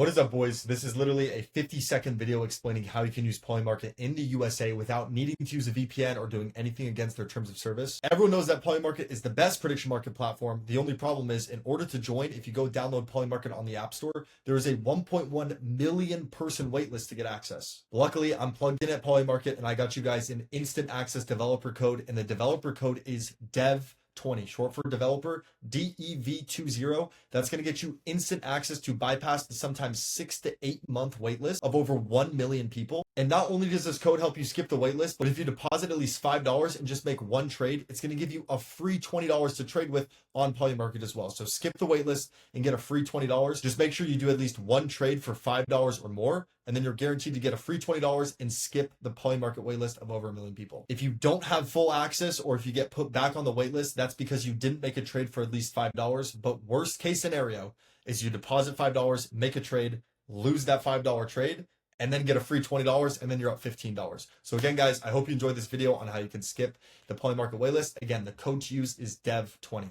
What is up, boys? This is literally a 50-second video explaining how you can use Polymarket in the USA without needing to use a VPN or doing anything against their terms of service. Everyone knows that Polymarket is the best prediction market platform. The only problem is, in order to join, if you go download Polymarket on the App Store, there is a 1.1 million person waitlist to get access. Luckily, I'm plugged in at Polymarket and I got you guys an instant access developer code, and the developer code is DEV20, short for developer, DEV20. That's going to get you instant access to bypass the sometimes 6 to 8 month waitlist of over 1 million people. And not only does this code help you skip the waitlist, but if you deposit at least $5 and just make one trade, it's going to give you a free $20 to trade with on Polymarket as well. So skip the waitlist and get a free $20. Just make sure you do at least one trade for $5 or more, and then you're guaranteed to get a free $20 and skip the Polymarket waitlist of over 1 million people. If you don't have full access, or if you get put back on the waitlist, that's because you didn't make a trade for at least $5. But worst case scenario is you deposit $5, make a trade, lose that $5 trade, and then get a free $20, and then you're up $15. So again, guys, I hope you enjoyed this video on how you can skip the Polymarket waitlist. Again, the code to use is DEV20.